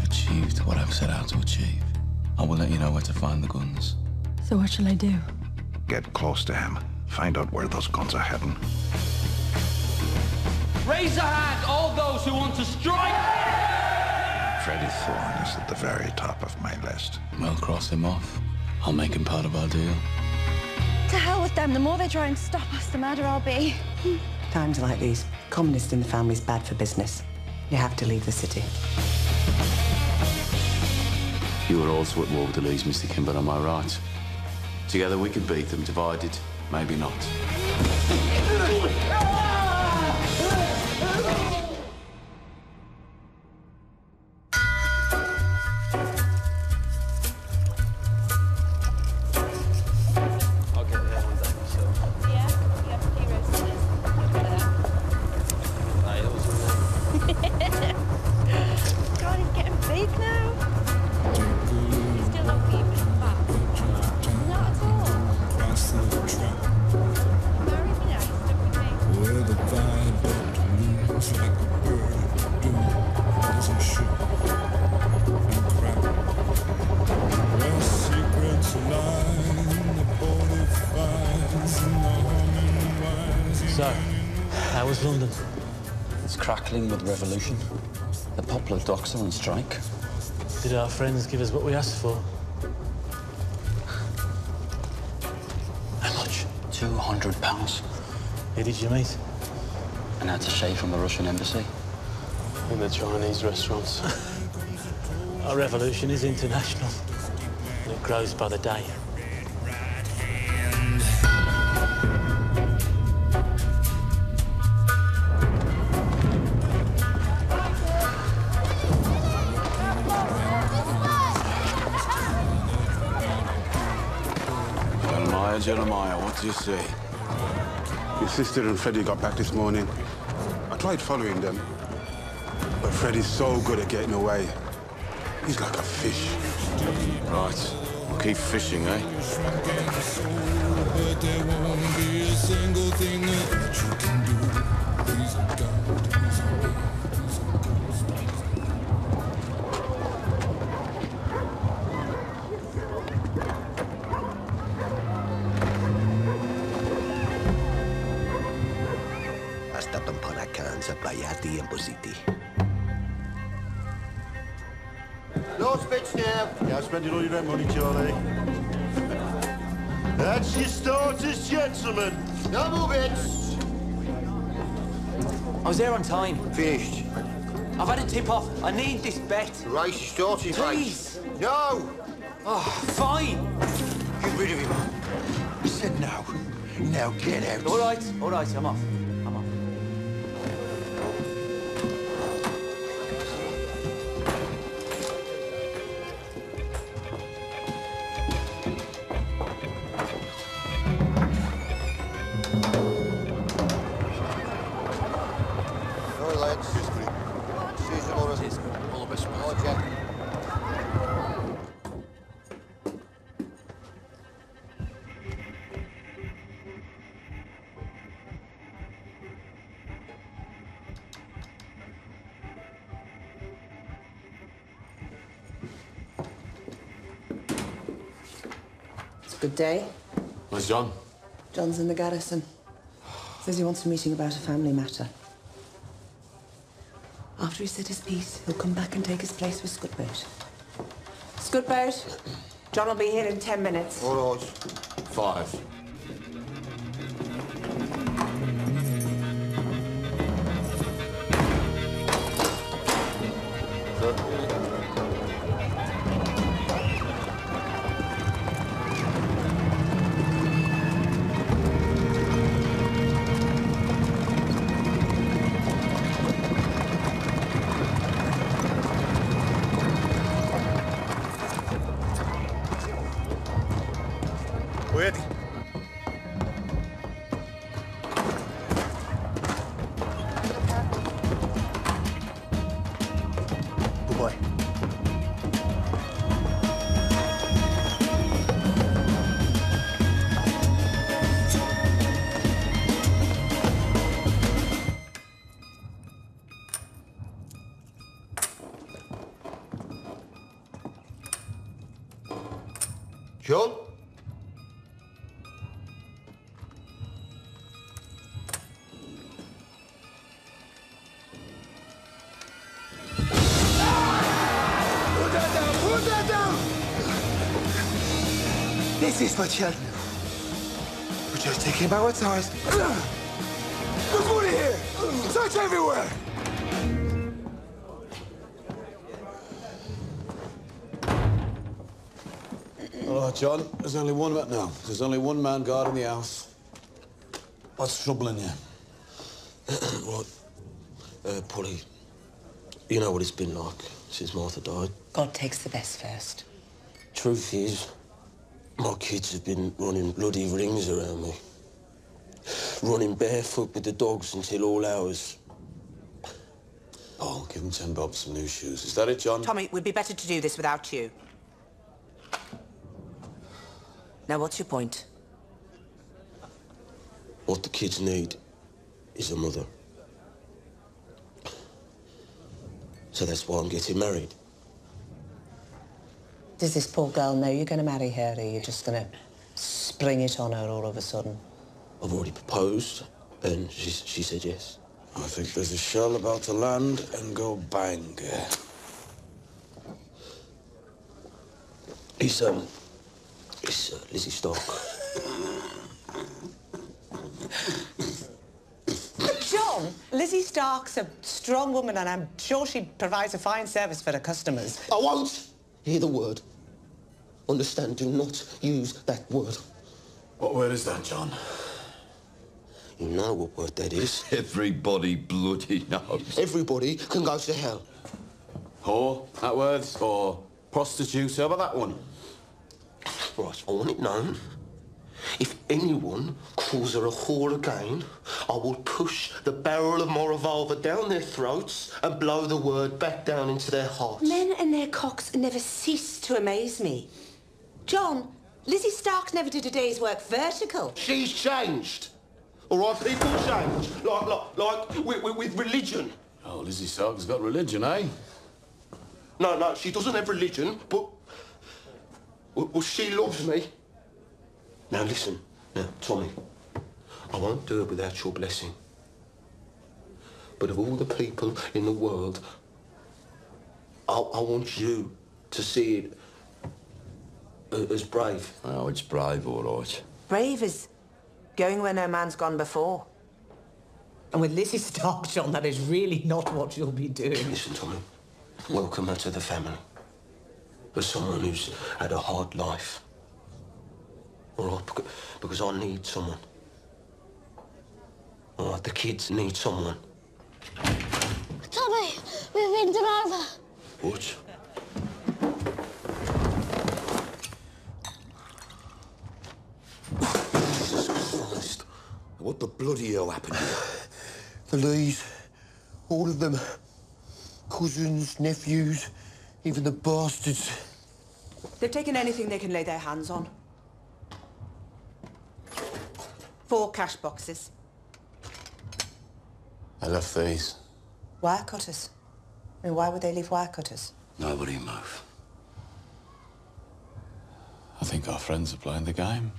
achieved what I've set out to achieve, I will let you know where to find the guns. So what shall I do? Get close to him. Find out where those guns are heading. Raise a hand, all those who want to strike! Freddie Thorne is at the very top of my list. We'll cross him off. I'll make him part of our deal. To hell with them. The more they try and stop us, the madder I'll be. Times like these, communist in the family's bad for business. You have to leave the city. You were also at war with the Lees, Mr. Kimber, am I right? Together we could beat them, divided, maybe not. God, he's getting big now. He's still not even fat. Not at all. Marry me now, you stuck with me. So, how was London? It's crackling with revolution. The popular docks are on strike. Did our friends give us what we asked for? How much? £200. Who did you meet? An attaché from the Russian embassy. In the Chinese restaurants. Our revolution is international, and it grows by the day. Jeremiah, what do you say? Your sister and Freddie got back this morning. I tried following them, but Freddie's so good at getting away. He's like a fish. Right. We'll keep fishing, eh? No spits now. Yeah, spending all your rent money, Charlie. That's your starters, gentlemen. No more bits. I was there on time. Finished. I've had a tip-off. I need this bet. The race is starting, Please. mate. No. Oh, fine. Get rid of him. I said no. Now get out. All right, I'm off. I'm off. All right, lads. See you tomorrow. All the best, mate. Bye, Jack. It's a good day. Where's John? John's in the garrison. Says he wants a meeting about a family matter. After he's said his piece, he'll come back and take his place with Scudboat. Scudboat, John will be here in 10 minutes. All right. 5. John? Put that down! Put that down! This is for children. We're just taking our time. There's money here! Search everywhere! All right, John. There's only one man now. There's only one man guarding the house. What's troubling you? Right. Polly, you know what it's been like since Martha died. God takes the best first. Truth is, my kids have been running bloody rings around me. Running barefoot with the dogs until all hours. Oh, give him 10 bob some new shoes. Is that it, John? Tommy, we'd be better to do this without you. Now, what's your point? What the kids need is a mother. So that's why I'm getting married. Does this poor girl know you're going to marry her, or are you just going to spring it on her all of a sudden? I've already proposed, and she said yes. I think there's a shell about to land and go bang. It's Lizzie Stark. John, Lizzie Stark's a strong woman, and I'm sure she provides a fine service for her customers. I won't hear the word. Understand? Do not use that word. What word is that, John? You know what word that is. Everybody bloody knows. Everybody can go to hell. Whore, that word? Or prostitute? How about that one? Right, I want it known. If anyone calls her a whore again, I will push the barrel of my revolver down their throats and blow the word back down into their hearts. Men and their cocks never cease to amaze me. John, Lizzie Stark never did a day's work vertical. She's changed. All right, people change. Like with religion. Oh, Lizzie Stark's got religion, eh? No, she doesn't have religion, but... Well, she loves me. Now, listen. Now, Tommy, I won't do it without your blessing. But of all the people in the world, I want you to see it as brave. Oh, it's brave, all right. Brave is going where no man's gone before. And with Lizzie Stark, John, that is really not what you'll be doing. Listen, Tommy, welcome her to the family. As someone who's had a hard life. All right, because I need someone. All right, the kids need someone. Tommy, we've been done over. What? Jesus Christ. What the bloody hell happened here? The Lees, all of them. Cousins, nephews, even the bastards. They've taken anything they can lay their hands on. 4 cash boxes. I left these. Wire cutters. I mean, why would they leave wire cutters? Nobody move. I think our friends are playing the game.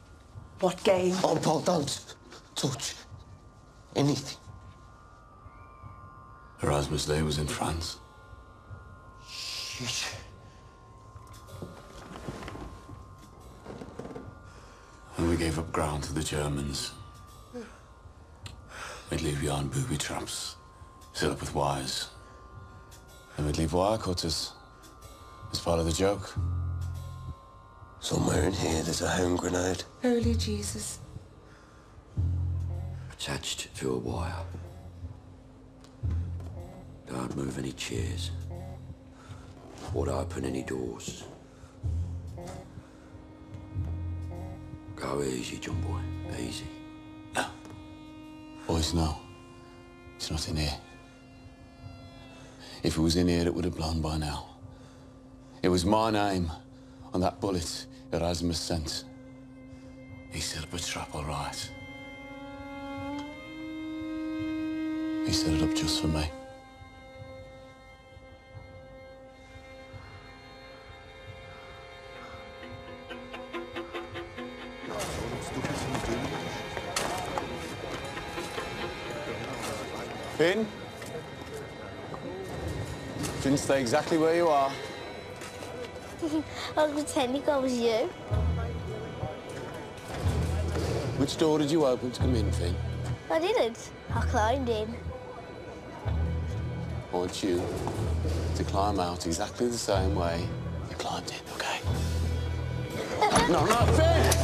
What game? Oh, Paul, don't touch anything. Erasmus Day was in France. Shit. And we gave up ground to the Germans. We'd leave behind booby traps, set up with wires. And we'd leave wire cutters as part of the joke. Somewhere in here there's a hand grenade. Holy Jesus. Attached to a wire. Don't move any chairs. Or open any doors. Go easy, John boy. Easy. No. Boys, no. It's not in here. If it was in here, it would have blown by now. It was my name on that bullet Erasmus sent. He set up a trap, all right. He set it up just for me. Tommy, Finn? Finn, stay exactly where you are. I'll pretend it was you. Which door did you open to come in, Finn? I didn't. I climbed in. I want you to climb out exactly the same way you climbed in, OK? No, no, Finn!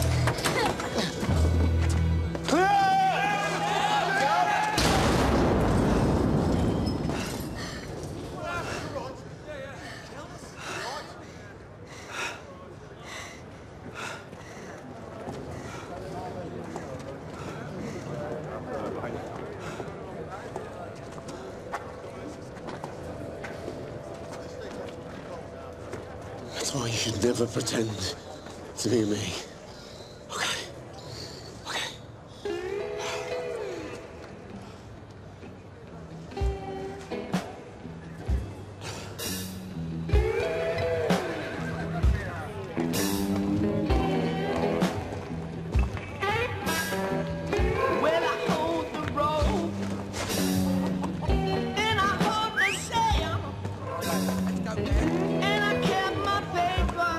That's why you should never pretend to be me. OK? OK? Well, I hold the rope, and I hold the sail, and I kept my paper,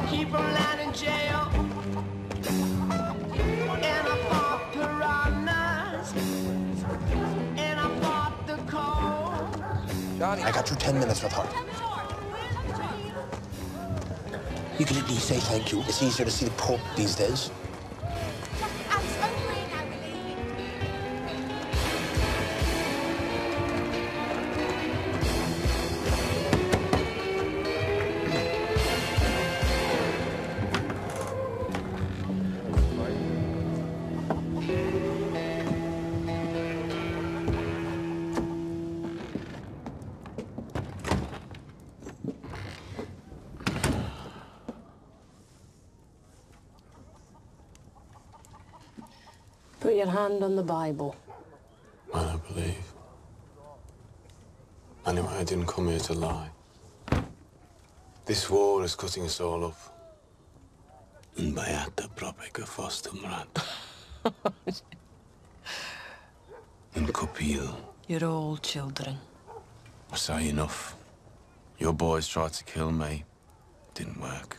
keep from landing jail, and I fought piranhas, and I fought the cold. I got you 10 minutes with her. You can at least say thank you. It's easier to see the Pope these days. Put your hand on the Bible. I don't believe. Anyway, I didn't come here to lie. This war is cutting us all up. And Beata propega fostum rat. And Copil. You're all children. I say enough. Your boys tried to kill me. Didn't work.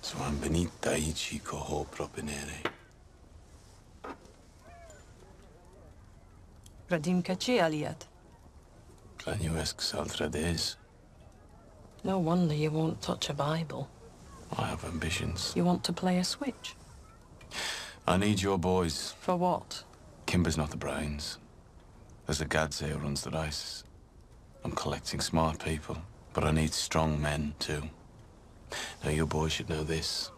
So I'm benita ici coho propinere. Radim Kachi Aliat. Clanuesc saltrades. No wonder you won't touch a Bible. I have ambitions. You want to play a switch? I need your boys. For what? Kimber's not the brains. There's a Gadze who runs the race. I'm collecting smart people, but I need strong men, too. Now, your boys should know this.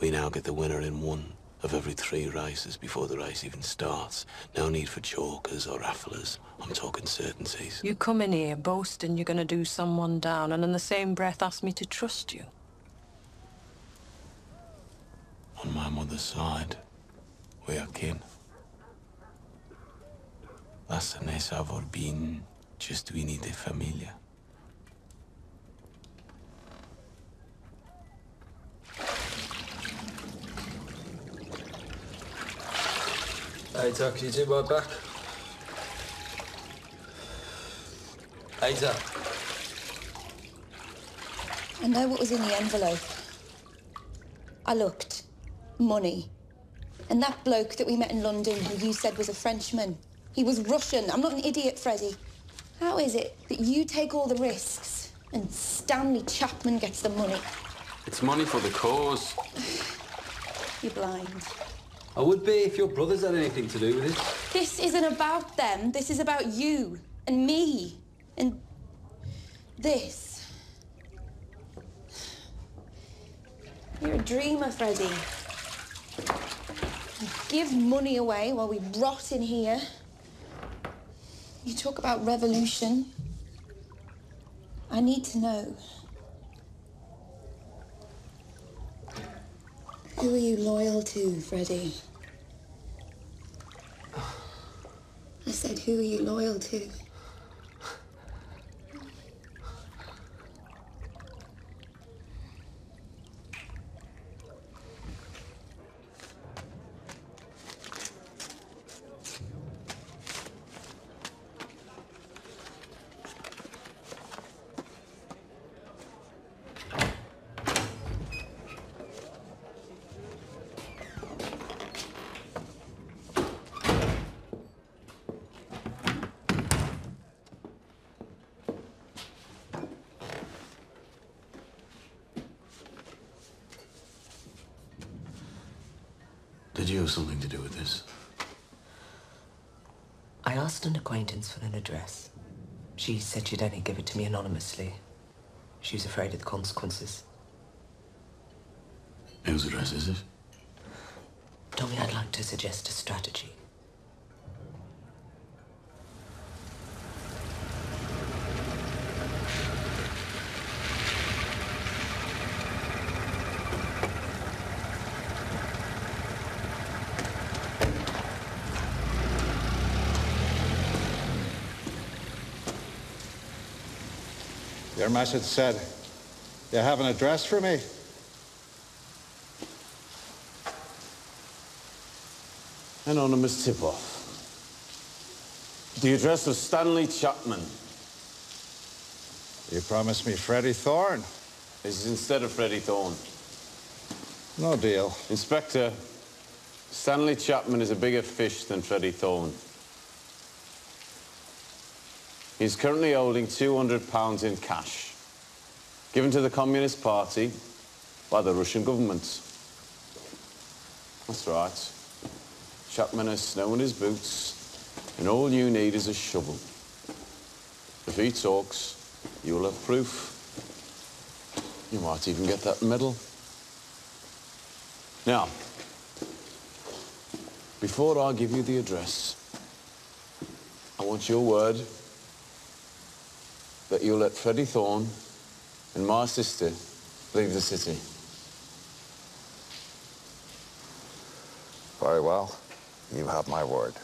We now get the winner in one of every 3 races before the race even starts. No need for chalkers or rafflers. I'm talking certainties. You come in here boasting you're going to do someone down, and in the same breath ask me to trust you. On my mother's side, we are kin. Lasă ne vorbim gestuini de familia. Hey, Doc, can you do my back? Hey, Doc. I know what was in the envelope. I looked. Money. And that bloke that we met in London who you said was a Frenchman, he was Russian. I'm not an idiot, Freddie. How is it that you take all the risks and Stanley Chapman gets the money? It's money for the cause. You're blind. I would be if your brothers had anything to do with it. This isn't about them. This is about you and me and this. You're a dreamer, Freddie. You give money away while we rot in here. You talk about revolution. I need to know. Who are you loyal to, Freddie? I said, who are you loyal to? you have something to do with this? I asked an acquaintance for an address. She said she'd only give it to me anonymously. She was afraid of the consequences. Whose address is it? Tommy, I'd like to suggest a strategy. Your message said you have an address for me. Anonymous tip-off. The address of Stanley Chapman. You promised me Freddie Thorne. This is instead of Freddie Thorne. No deal. Inspector, Stanley Chapman is a bigger fish than Freddie Thorne. He's currently holding £200 in cash, given to the Communist Party by the Russian government. That's right. Chapman has snow in his boots, and all you need is a shovel. If he talks, you'll have proof. You might even get that medal. Now, before I give you the address, I want your word that you'll let Freddie Thorne and my sister leave the city. Very well. You have my word.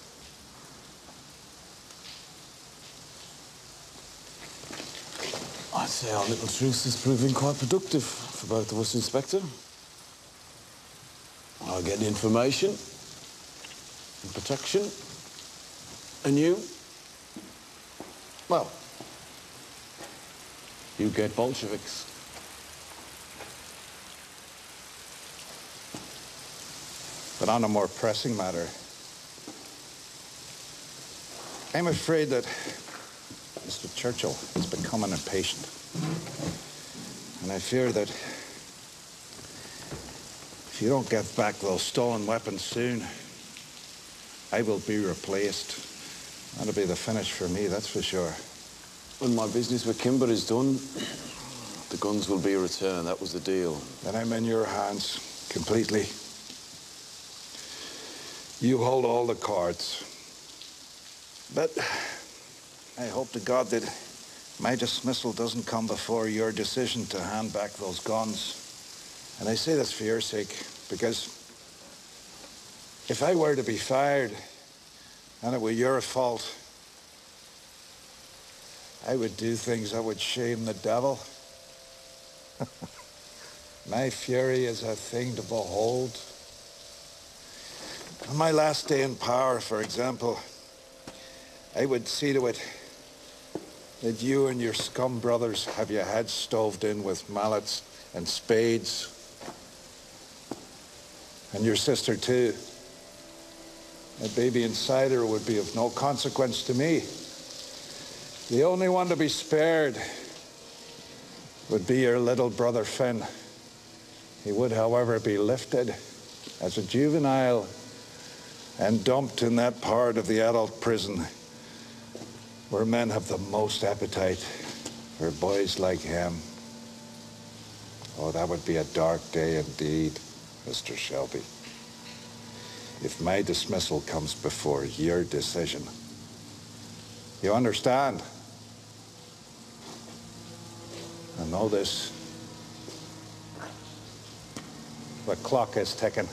I'd say our little truce is proving quite productive for both of us, Inspector. I'll get information and protection, and you, well, you get Bolsheviks. But on a more pressing matter, I'm afraid that Mr. Churchill is becoming impatient. And I fear that if you don't get back those stolen weapons soon, I will be replaced. That'll be the finish for me, that's for sure. When my business with Kimber is done, the guns will be returned. That was the deal. Then I'm in your hands completely. You hold all the cards. But I hope to God that my dismissal doesn't come before your decision to hand back those guns. And I say this for your sake, because if I were to be fired and it were your fault, I would do things that would shame the devil. My fury is a thing to behold. On my last day in power, for example, I would see to it that you and your scum brothers have your heads stoved in with mallets and spades. And your sister, too. A baby inside her would be of no consequence to me. The only one to be spared would be your little brother Finn. He would, however, be lifted as a juvenile and dumped in that part of the adult prison where men have the most appetite for boys like him. Oh, that would be a dark day indeed, Mr. Shelby. If my dismissal comes before your decision. You understand? And know this. The clock is ticking.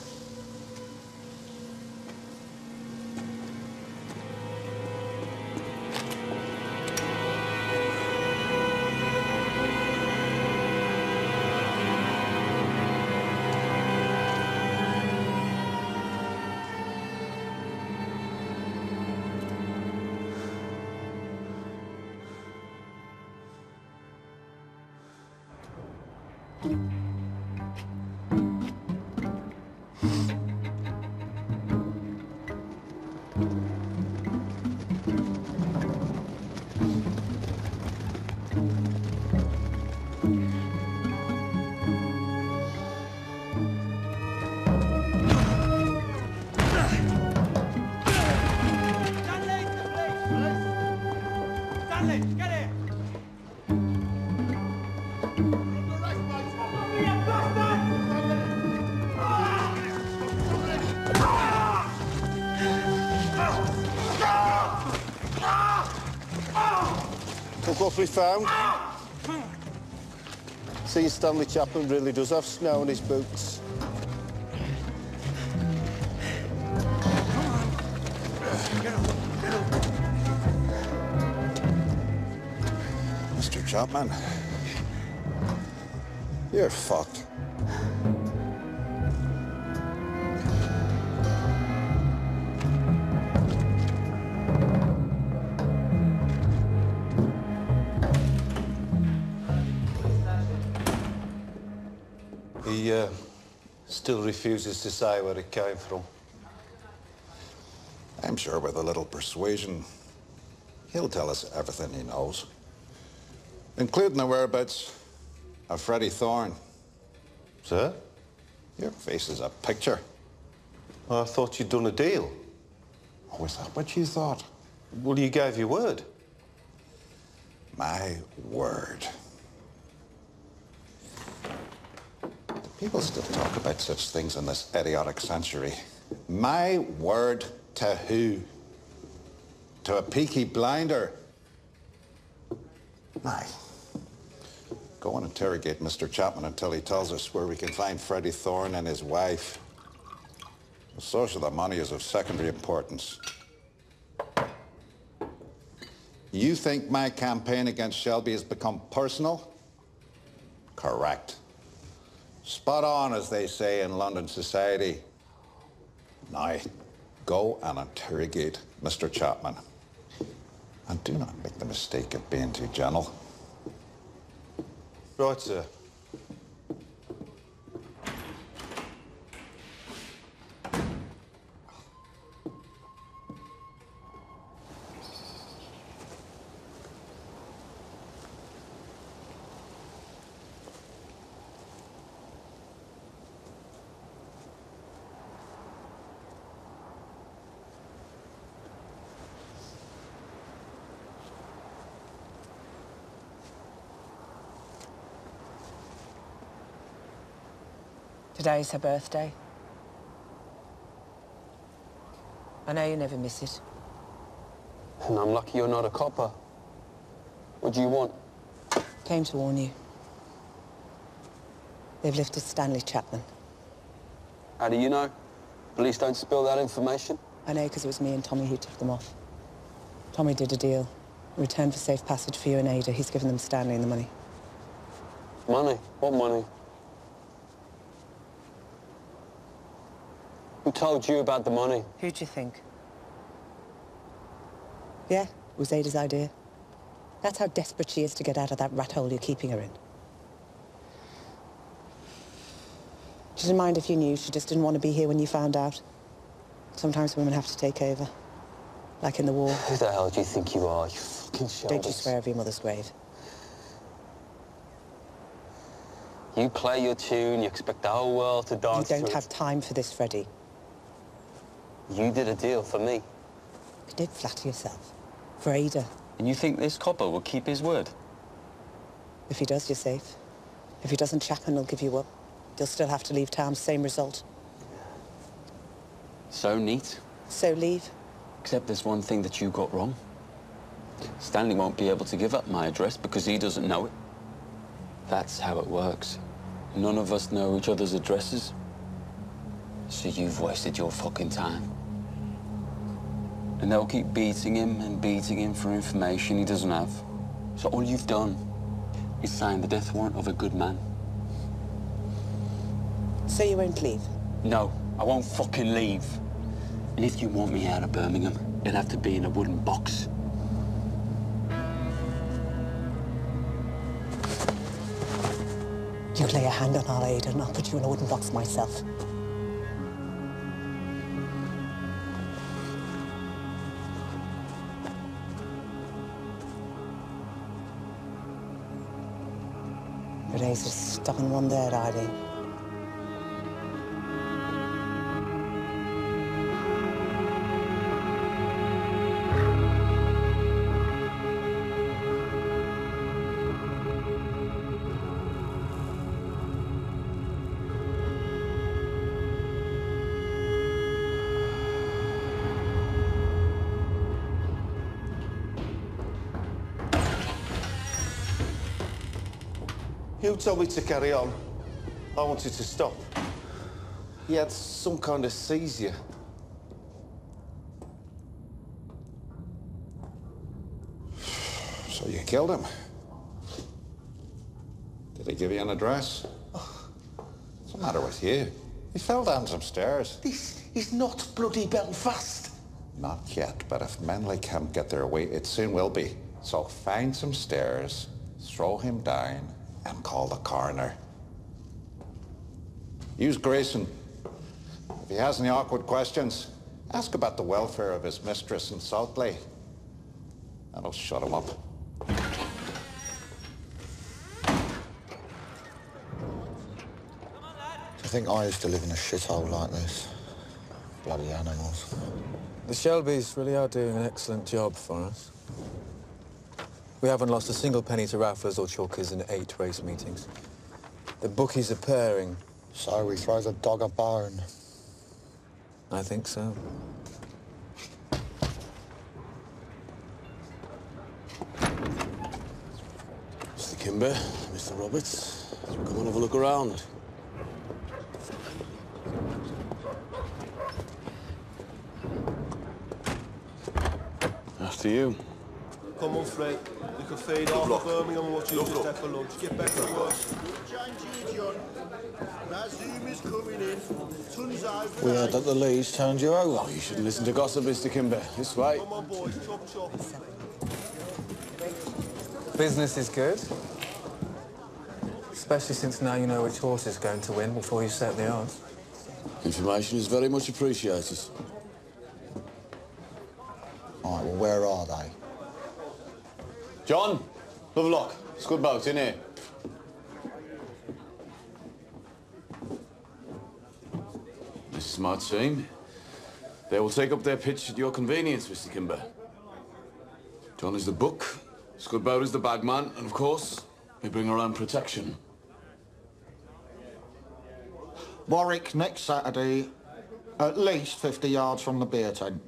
Look what we found. See, Stanley Chapman really does have snow in his boots. Mr. Chapman, you're fucked. He still refuses to say where it came from. I'm sure with a little persuasion, he'll tell us everything he knows, including the whereabouts of Freddie Thorne. Sir? Your face is a picture. I thought you'd done a deal. Oh, is that what you thought? Well, you gave your word. My word. People still talk about such things in this idiotic century. My word to who? To a Peaky blinder? Aye. Go and interrogate Mr. Chapman until he tells us where we can find Freddie Thorne and his wife. The source of the money is of secondary importance. You think my campaign against Shelby has become personal? Correct. Spot on, as they say in London society. Now, go and interrogate Mr. Chapman. And do not make the mistake of being too gentle. Right, sir. Today's her birthday. I know you never miss it. And I'm lucky you're not a copper. What do you want? Came to warn you. They've lifted Stanley Chapman. How do you know? Police don't spill that information? I know because it was me and Tommy who took them off. Tommy did a deal. In return for safe passage for you and Ada, he's given them Stanley and the money. Money? What money? Who told you about the money? Who do you think? Yeah, it was Ada's idea. That's how desperate she is to get out of that rat hole you're keeping her in. She didn't mind if you knew, she just didn't want to be here when you found out. Sometimes women have to take over. Like in the war. Who the hell do you think you are, you fucking shoulders? Don't you swear over your mother's grave. You play your tune, you expect the whole world to dance to it. You don't have time for this, Freddie. You did a deal for me. You did flatter yourself. For Ada. And you think this copper will keep his word? If he does, you're safe. If he doesn't, Chapman will give you up. You'll still have to leave town, same result. So neat. So leave. Except there's one thing that you got wrong. Stanley won't be able to give up my address because he doesn't know it. That's how it works. None of us know each other's addresses. So you've wasted your fucking time. And they'll keep beating him for information he doesn't have. So all you've done is sign the death warrant of a good man. So you won't leave? No, I won't fucking leave. And if you want me out of Birmingham, it'll have to be in a wooden box. You lay a hand on our Ada and I'll put you in a wooden box myself. Your days are stubborn one there, Arlie. You told me to carry on. I wanted to stop. He had some kind of seizure. So you killed him? Did he give you an address? What's the matter with you? He fell down some stairs. This is not bloody Belfast. Not yet, but if Menley can't get their way, it soon will be. So find some stairs, throw him down, and call the coroner. Use Grayson. If he has any awkward questions, ask about the welfare of his mistress in Saltley. That'll shut him up. I think I used to live in a shithole like this. Bloody animals. The Shelbys really are doing an excellent job for us. We haven't lost a single penny to rafflers or chalkers in 8 race meetings. The bookies are purring. So we throw the dog a bone. I think so. Mr. Kimber, Mr. Roberts, come on, have a look around. After you. Come on, Fred. You can feed half of Birmingham and watch you just have for lunch. Get back to work. We heard that the Lees turned you over. Oh, you shouldn't listen to gossip, Mr. Kimber. This way. Come on, boys. Chop, chop. Business is good. Especially since now you know which horse is going to win before you set the odds. Information is very much appreciated. All right, well, where are they? John, Lovelock, it's good boat, in here. This is my team. They will take up their pitch at your convenience, Mr. Kimber. John is the book, Scudboat is the bagman, and of course, we bring our own protection. Warwick next Saturday, at least 50 yards from the beer tent.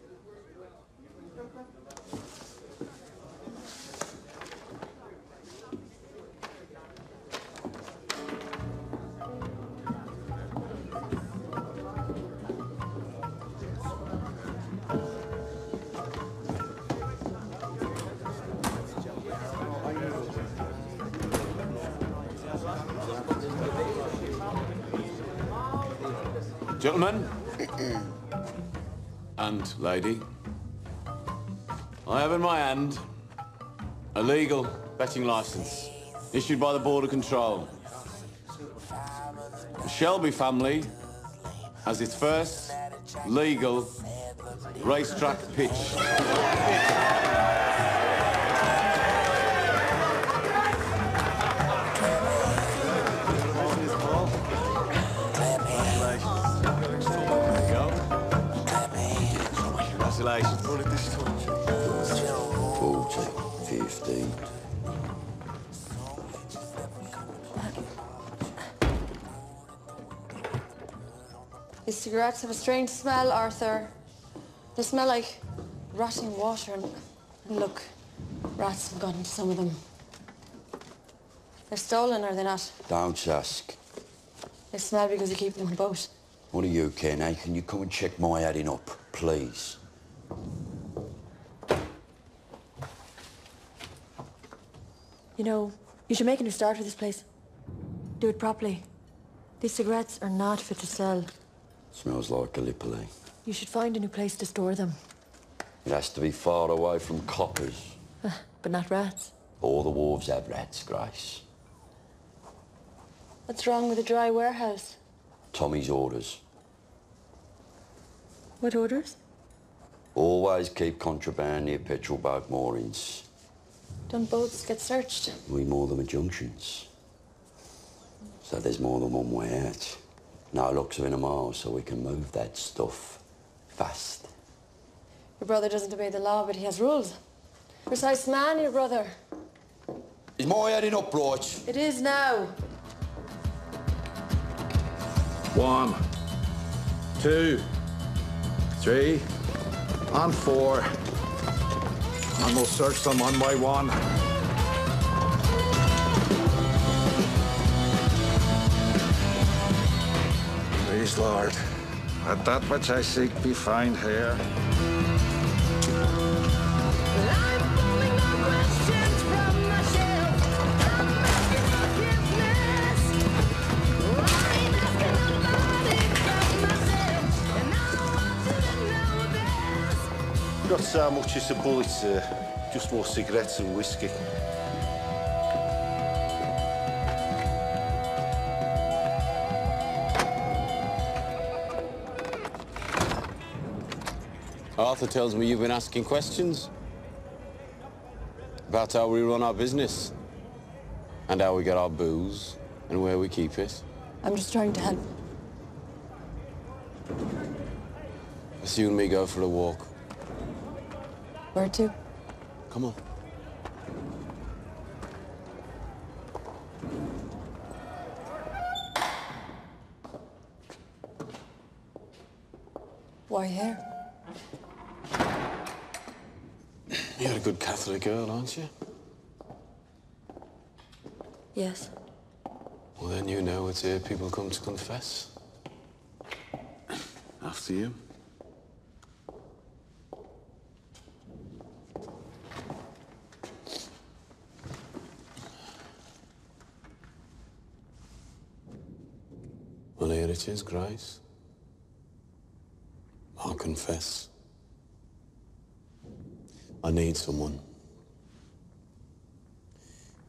Gentlemen, and lady, I have in my hand a legal betting license issued by the Border Control. The Shelby family has its first legal racetrack pitch. Congratulations. What did this touch? 40, 15. These cigarettes have a strange smell, Arthur. They smell like rotting water and look, rats have gotten into some of them. They're stolen, are they not? Don't ask. They smell because you keep them on a boat. What do you care now? Can you come and check my adding up, please? You know, you should make a new start with this place. Do it properly. These cigarettes are not fit to sell. Smells like Gallipoli. You should find a new place to store them. It has to be far away from coppers. But not rats. All the wharves have rats, Grace. What's wrong with a dry warehouse? Tommy's orders. What orders? Always keep contraband near petrol boat moorings. Don't boats get searched? We moor them at junctions. So there's more than one way out. No looks in a mile, so we can move that stuff fast. Your brother doesn't obey the law, but he has rules. Precise man, your brother. Is my heading up right? It is now. 1, 2, 3, and 4. And we'll search them one by one. Please, Lord, let that which I seek be found here. Not so much as a bullet, sir. Just more cigarettes and whiskey. Arthur tells me you've been asking questions about how we run our business and how we get our booze and where we keep it. I'm just trying to help. Let's you and me go for a walk. Where to? Come on. Why here? You're a good Catholic girl, aren't you? Yes. Well, then you know it's here people come to confess. After you. Well, here it is, Grace. I'll confess. I need someone.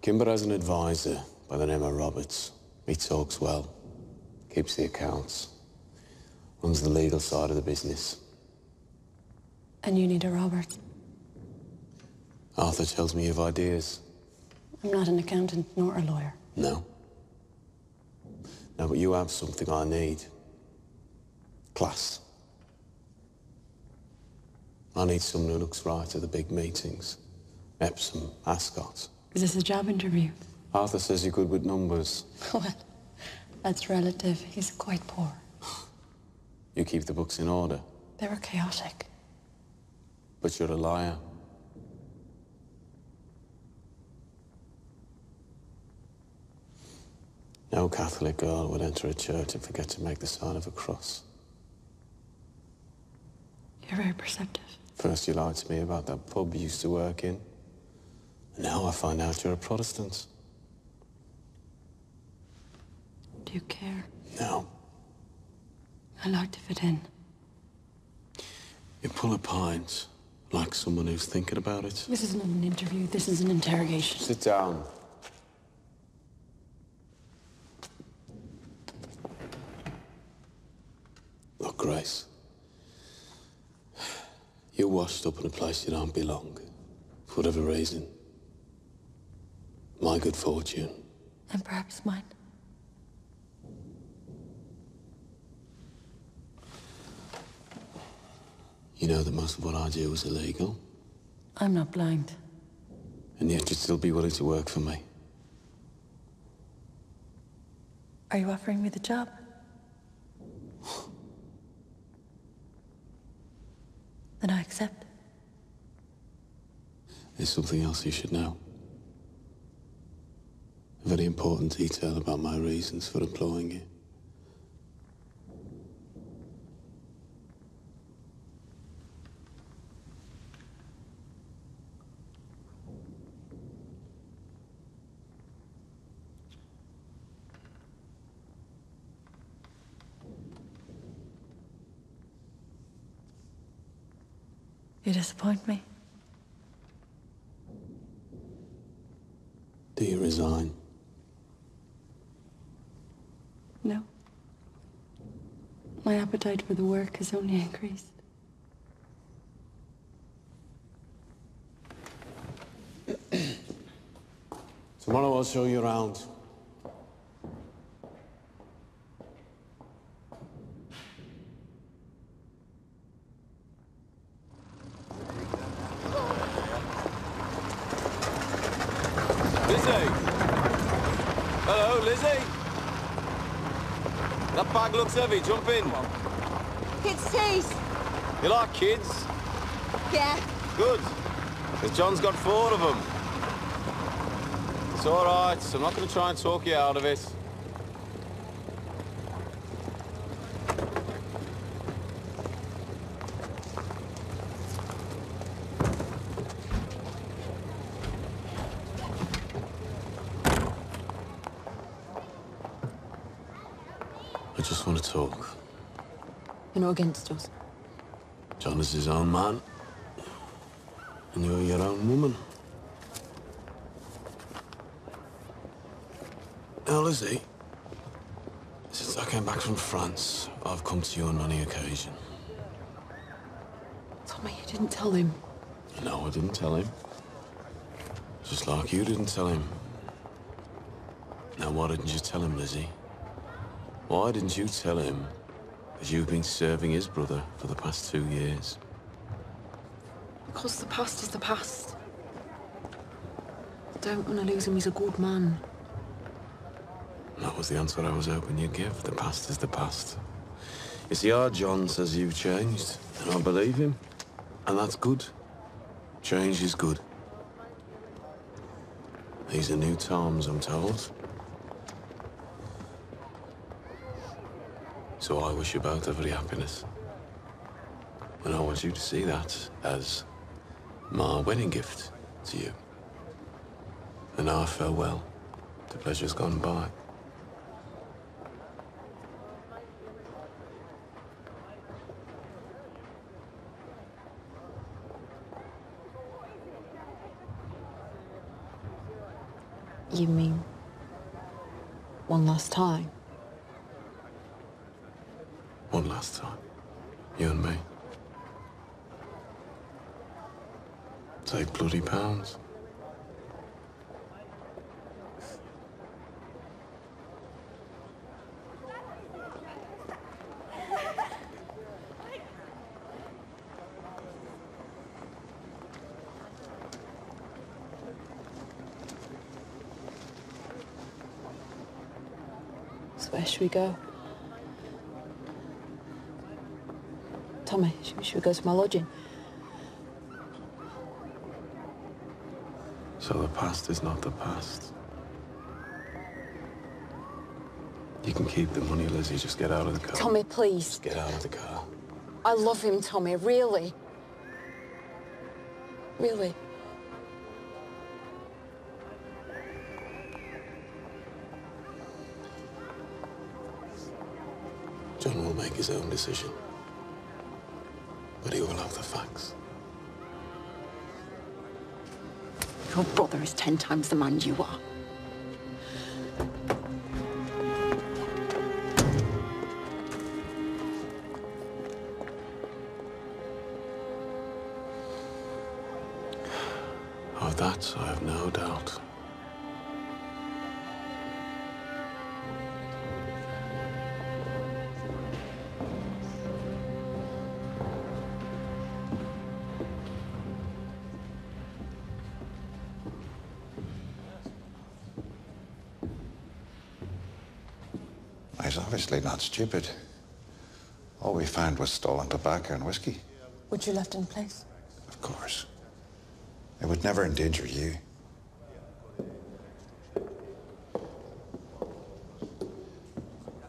Kimber has an advisor by the name of Roberts. He talks well, keeps the accounts, runs the legal side of the business. And you need a Robert. Arthur tells me you have ideas. I'm not an accountant nor a lawyer. No. No, but you have something I need. Class. I need someone who looks right at the big meetings. Epsom, Ascot. Is this a job interview? Arthur says you're good with numbers. Well, that's relative. He's quite poor. You keep the books in order. They were chaotic. But you're a liar. No Catholic girl would enter a church and forget to make the sign of a cross. You're very perceptive. First you lied to me about that pub you used to work in. And now I find out you're a Protestant. Do you care? No. I like to fit in. You pull a pint like someone who's thinking about it. This isn't an interview. This is an interrogation. Sit down. Look, Grace. You're washed up in a place you don't belong, for whatever reason. My good fortune. And perhaps mine. You know that most of what I do is illegal, I'm not blind. and yet you'd still be willing to work for me. Are you offering me the job? Then I accept. There's something else you should know. A very important detail about my reasons for employing you. You disappoint me. Do you resign? No. My appetite for the work has only increased. Tomorrow I'll show you around. Lizzie! Hello, Lizzie! That bag looks heavy. Jump in. Kids' teeth. You like kids? Yeah. Good. Because John's got 4 of them. It's all right. I'm not going to try and talk you out of it. talk. You're not against us. John is his own man. And you're your own woman. Now, Lizzie, since I came back from France, I've come to you on many occasions. Tommy, you didn't tell him. No, I didn't tell him. Just like you didn't tell him. Now, why didn't you tell him, Lizzie? Why didn't you tell him that you've been serving his brother for the past 2 years? Because the past is the past. I don't want to lose him. He's a good man. That was the answer I was hoping you'd give. The past is the past. You see, our John says you've changed, and I believe him. And that's good. Change is good. These are new times, I'm told. So I wish you both every happiness. And I want you to see that as my wedding gift to you. And our farewell to pleasures gone by. You mean one last time? One last time. You and me. Take bloody pounds. So where should we go? Tommy, should we go to my lodging? So the past is not the past. You can keep the money, Lizzie. Just get out of the car. Tommy, please. Just get out of the car. I love him, Tommy, really. Really. John will make his own decision. But he will have the facts. Your brother is 10 times the man you are. Of that, I have no doubt. He's obviously not stupid. All we found was stolen tobacco and whiskey. Which you left in place? Of course. It would never endanger you.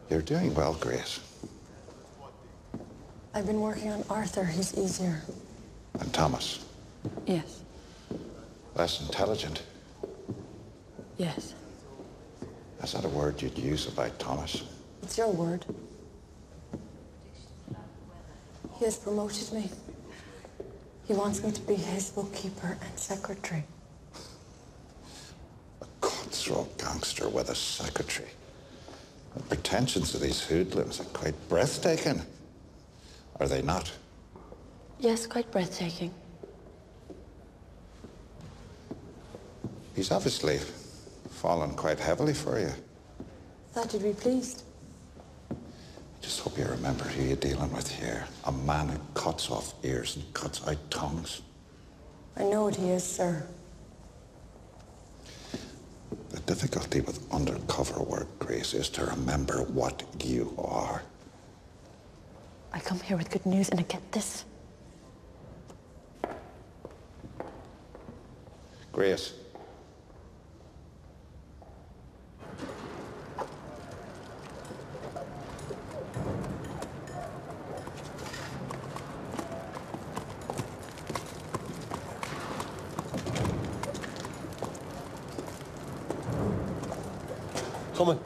You're doing well, Grace. I've been working on Arthur. He's easier. And Thomas. Yes. Less intelligent. Yes. That's not a word you'd use about Thomas. It's your word. He has promoted me. He wants me to be his bookkeeper and secretary. A cutthroat gangster with a secretary. The pretensions of these hoodlums are quite breathtaking. Are they not? Yes, quite breathtaking. He's obviously fallen quite heavily for you. Thought you'd be pleased. Just hope you remember who you're dealing with here. A man who cuts off ears and cuts out tongues. I know what he is, sir. The difficulty with undercover work, Grace, is to remember what you are. I come here with good news and I get this. Grace. Tommy,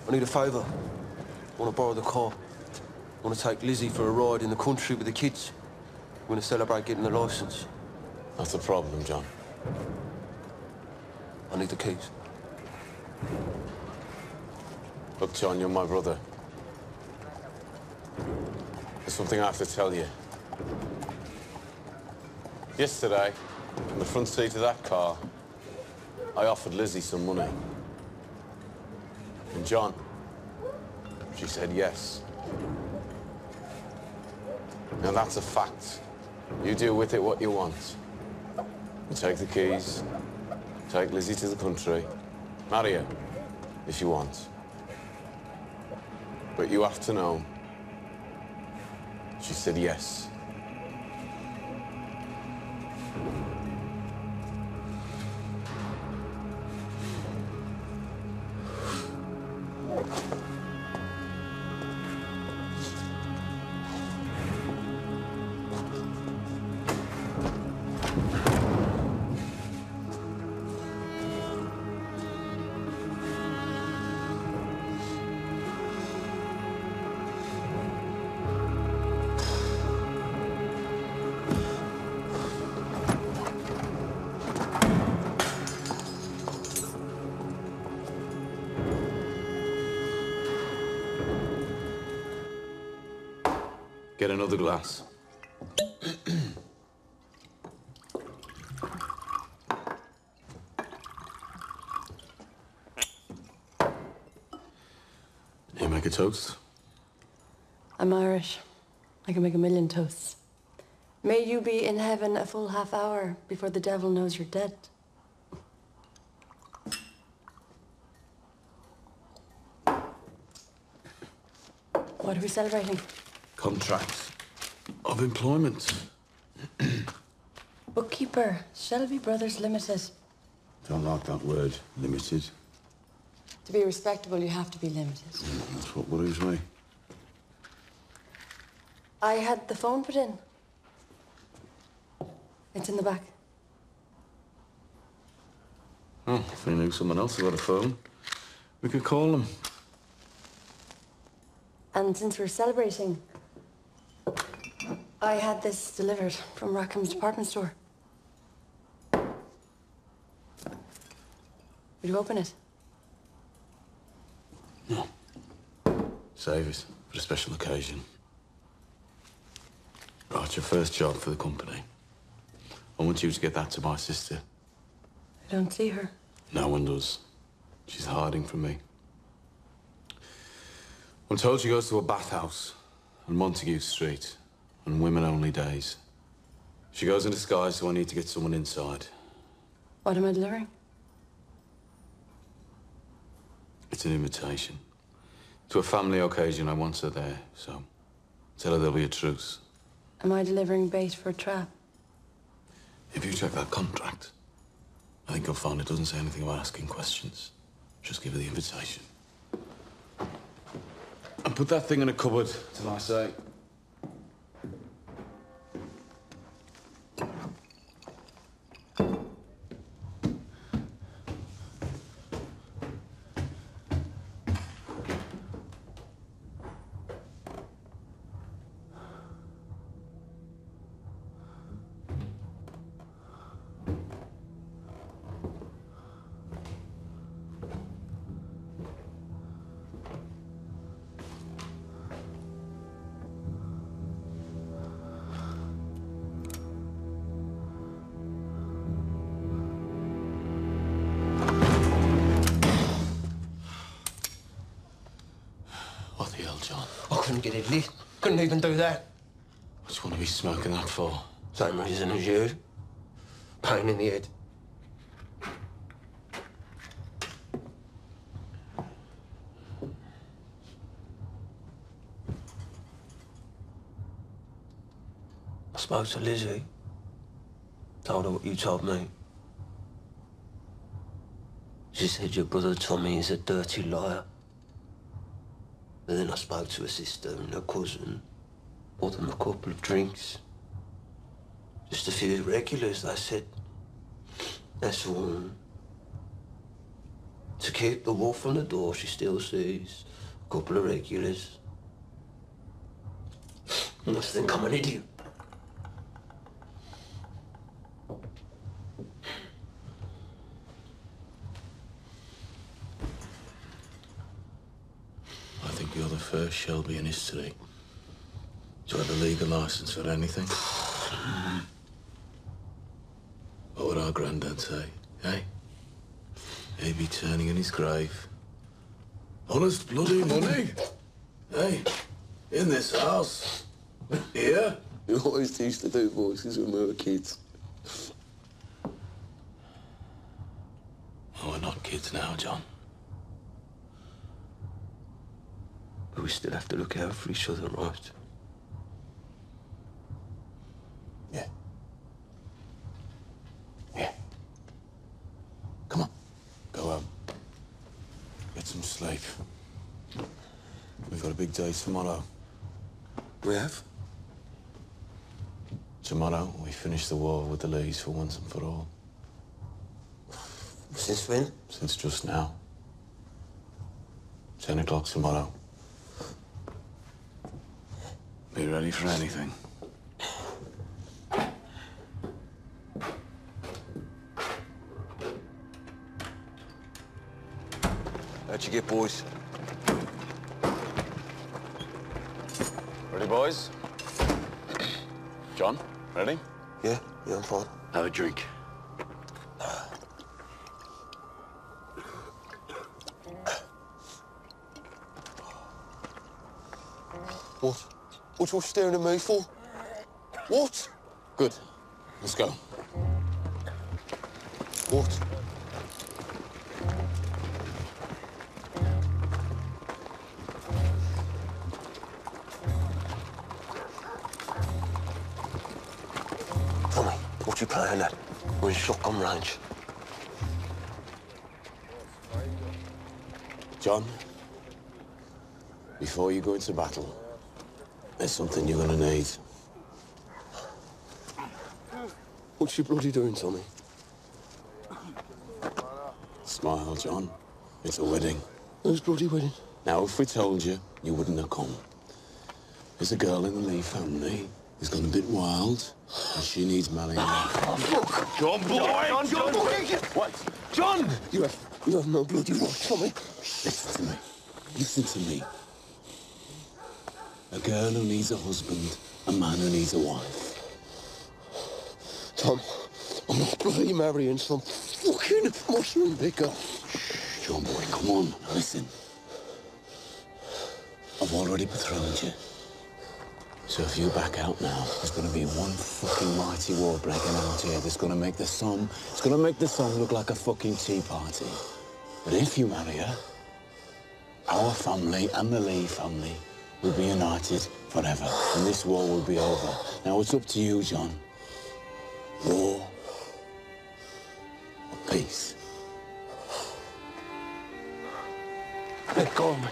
I need a favour. Want to borrow the car. Want to take Lizzie for a ride in the country with the kids. Want to celebrate getting the licence. That's the problem, John. I need the keys. Look, John, you're my brother. There's something I have to tell you. Yesterday, in the front seat of that car, I offered Lizzie some money. And John, she said yes. Now that's a fact. You do with it what you want. You take the keys, take Lizzie to the country, marry her if you want. But you have to know, she said yes. Get another glass. You make a toast? I'm Irish. I can make a million toasts. May you be in heaven a full half hour before the devil knows you're dead. What are we celebrating? Contract of employment. Bookkeeper, Shelby Brothers Limited. Don't like that word, limited. To be respectable, you have to be limited. That's what worries me. I had the phone put in. It's in the back. Oh, if we knew someone else who had a phone, we could call them. And since we're celebrating, I had this delivered from Rackham's department store. Would you open it? No. Save it for a special occasion. Right, your first job for the company. I want you to get that to my sister. I don't see her. No one does. She's hiding from me. I'm told she goes to a bathhouse on Montague Street on women-only days. She goes in disguise, so I need to get someone inside. What am I delivering? It's an invitation. To a family occasion, I want her there, so tell her there'll be a truce. Am I delivering bait for a trap? If you check that contract, I think you'll find it doesn't say anything about asking questions. Just give her the invitation. And put that thing in a cupboard till I say. What the hell, John? I couldn't get it lit. Couldn't even do that. What do you want to be smoking that for? Same reason as you. Pain in the head. I spoke to Lizzie. Told her what you told me. She said your brother Tommy is a dirty liar. But then I spoke to her sister and her cousin. Bought them a couple of drinks. Just a few regulars, they said. That's all. To keep the wolf from the door, she still sees Couple of regulars. You must think I'm an idiot. I think you're the first Shelby in history to have a legal license for anything. What would our granddad say, eh? He'd be turning in his grave. Honest bloody money. Hey, in this house. Here. We always used to do voices when we were kids. Oh, we're not kids now, John. But we still have to look out for each other, right? Yeah. Yeah. Come on. Go home. Get some sleep. We've got a big day tomorrow. We have? Tomorrow, we finish the war with the Lees for once and for all. Since when? Since just now. 10 o'clock tomorrow. Be ready for anything. How'd you get, boys? Ready, boys? John, ready? Yeah, I'm fine. Have a drink. What? What you staring at me for? What? Good. Let's go. What? Tommy, what you playing at? We're in shotgun range. John, before you go into battle, there's something you're gonna need. What's you bloody doing, Tommy? Smile, John. It's a wedding. Whose bloody wedding? Now, if we told you, you wouldn't have come. There's a girl in the Lee family who's gone a bit wild, and she needs marrying. Look! John, boy! John, boy! What? John! You have no bloody right, Tommy. Listen to me. Listen to me. A girl who needs a husband, a man who needs a wife. Tom, I'm not bloody marrying some fucking mushroom picker. John, boy, come on. Listen. I've already betrothed you. So if you back out now, there's going to be one fucking mighty war breaking out here that's going to make the sun... It's going to make the sun look like a fucking tea party. But if you marry her, our family and the Lee family will be united forever. And this war will be over. Now, it's up to you, John. War or peace? Let go of me.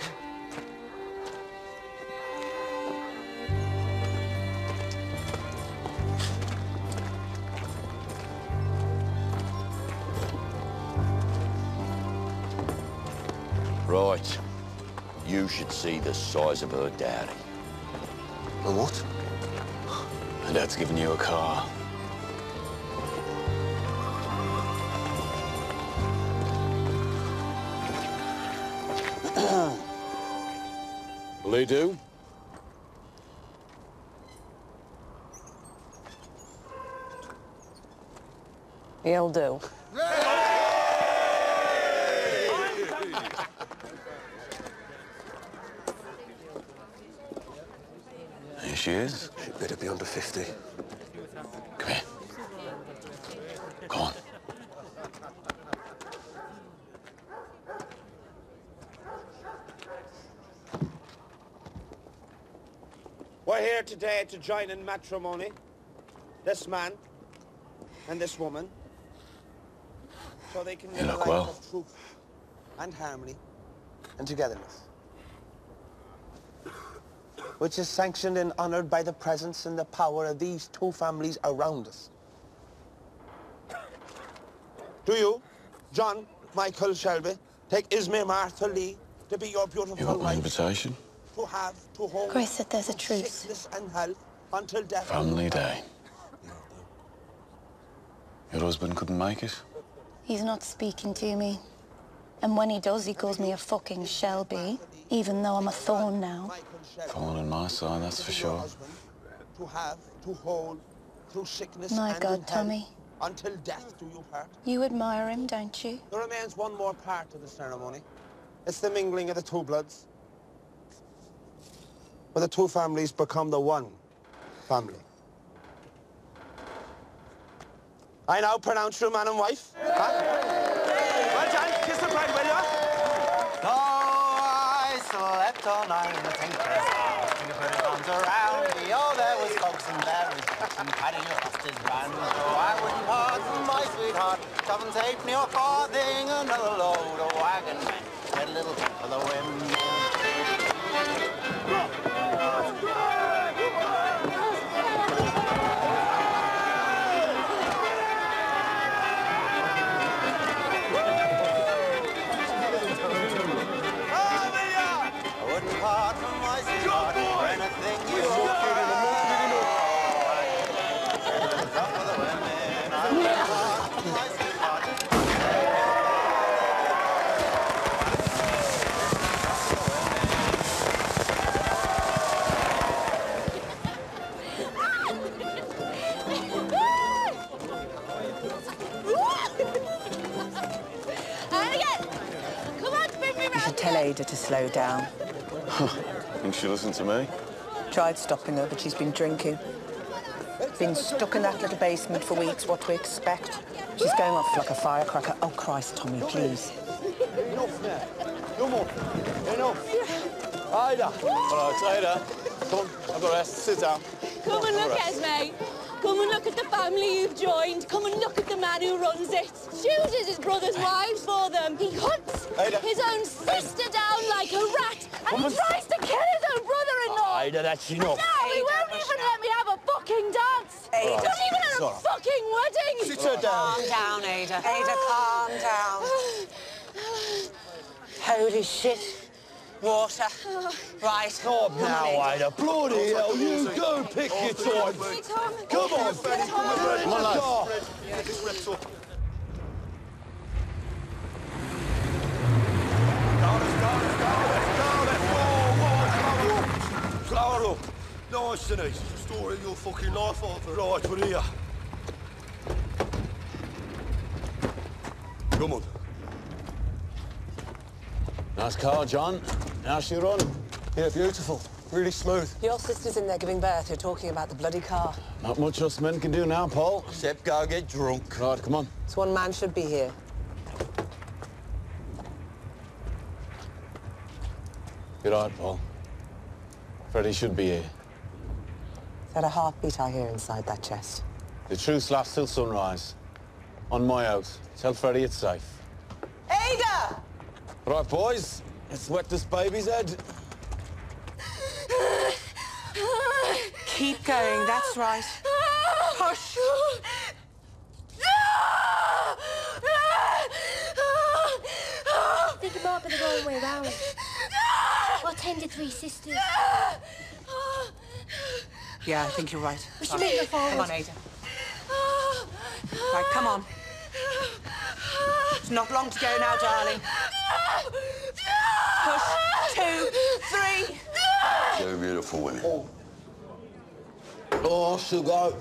Right. You should see the size of her daddy. A what? And Dad's giving you a car. Will they do? He'll do. Here she is. She better be under 50. Come here. Come on. We're here today to join in matrimony. This man and this woman. So they can live a look life well. of truth and harmony and togetherness. Which is sanctioned and honored by the presence and the power of these two families around us. Do you, John Michael Shelby, take Ismay Martha Lee to to be your beautiful You want my wife, invitation? to have, to hold, Grace said there's a through truce. sickness and health, until death. Family day. Your husband couldn't make it? He's not speaking to me. And when he does, he calls me a fucking Shelby, even though I'm a thorn now. Thorn on my side, that's for sure. To have, to hold, through sickness My and God, in Tommy. health, until death do you part. You admire him, don't you? There remains one more part to the ceremony. It's the mingling of the two bloods. Where the two families become the one family. I now pronounce you man and wife. Huh? Well, John, kiss the bride, will you? So I slept all night in the tinker's house. You put it arms around me. Oh, there was folks and there was and Paddy lost his band. So I wouldn't part from my sweetheart. Come and take me or farthing, another load of wagon men. Get a little tip for the wind. Tell Ada to slow down. Think she'll listen to me? Tried stopping her, but she's been drinking. Been stuck in that little basement for weeks, what do we expect? She's going off like a firecracker. Oh, Christ, Tommy, please. Enough now. No more. Enough. Ida. All right, Ida. Come on, I've got rest. Sit down. Come and look, Esme. Come and look at the family you've joined. Come and look at the man who runs it. Chooses his brother's wives for them. He hunts his own sister down like a rat. And he tries to kill his own brother-in-law. Ida, that's enough. No, he won't even let me have a fucking dance. Ada. Not even at a fucking wedding. Sit her down. Calm down, Ada. Ada, calm down. Holy shit. Water. Right. Stop now, Ida. Bloody hell, you go pick your time. Come on, Benny. Come on, lads. Yeah, this rep's up. Flower up. Nice and easy. Story your fucking life over. Right, we're here. Come on. Nice car, John. How's she run? Yeah, beautiful. Really smooth. Your sister's in there giving birth. You're talking about the bloody car. Not much us men can do now, Paul. Except go get drunk. Right, come on. This one man should be here. You're right, Paul. Freddie should be here. Is that a heartbeat I hear inside that chest? The truce lasts till sunrise. On my house. Tell Freddie it's safe. Ada! Right, boys. Let's wet this baby's head. Keep going, that's right. Hush. I think it might be the wrong way round. What 10 to 3 sisters? Yeah, I think you're right. We should move her forward. Come on, Ada. Right, come on. It's not long to go now, darling. Push. 2, 3. So beautiful women. Oh, I should go.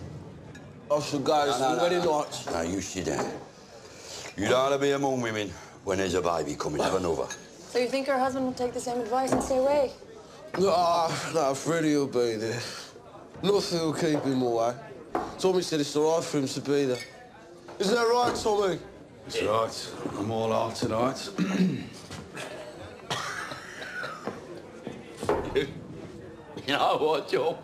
I should go. It's the wedding night. No, you sit down. You don't want to be among women when there's a baby coming. Have another. So you think her husband would take the same advice and stay away? No, Freddie will be there. Nothing will keep him away. Tommy said it's all right for him to be there. Isn't that right, Tommy? It's right. I'm all out tonight. You know what, Joe?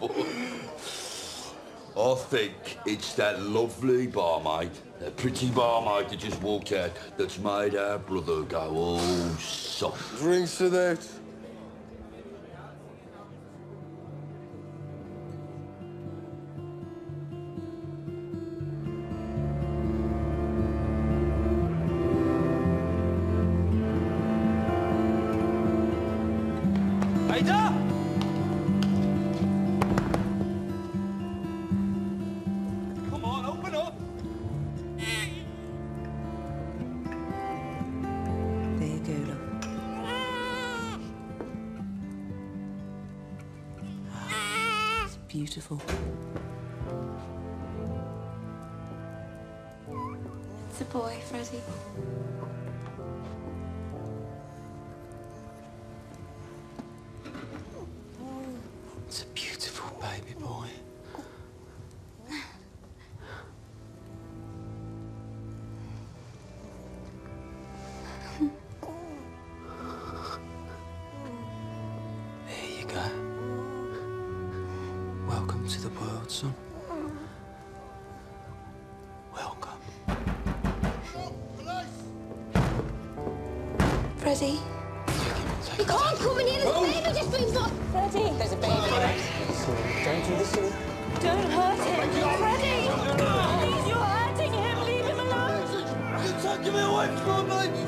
I think it's that lovely barmaid, that pretty barmaid that just walked out, that's made our brother go all soft. Drinks to that. beautiful. It's a boy, Freddie. It's a beautiful baby boy. There you go. Welcome to the world, son. Welcome. Freddie. You can't come in here. There's a baby just been born. Freddie. There's a baby. Don't do this to him. Don't hurt him. Freddie! Please, you're hurting him. Leave him alone. You're taking me away from my baby.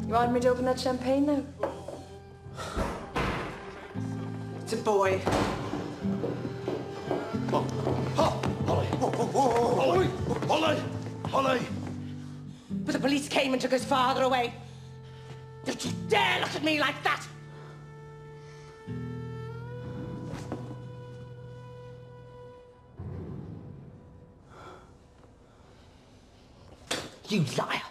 You want me to open that champagne now? It's a boy. Holly! Holly! Holly! Holly! But the police came and took his father away. Don't you dare look at me like that! You liar!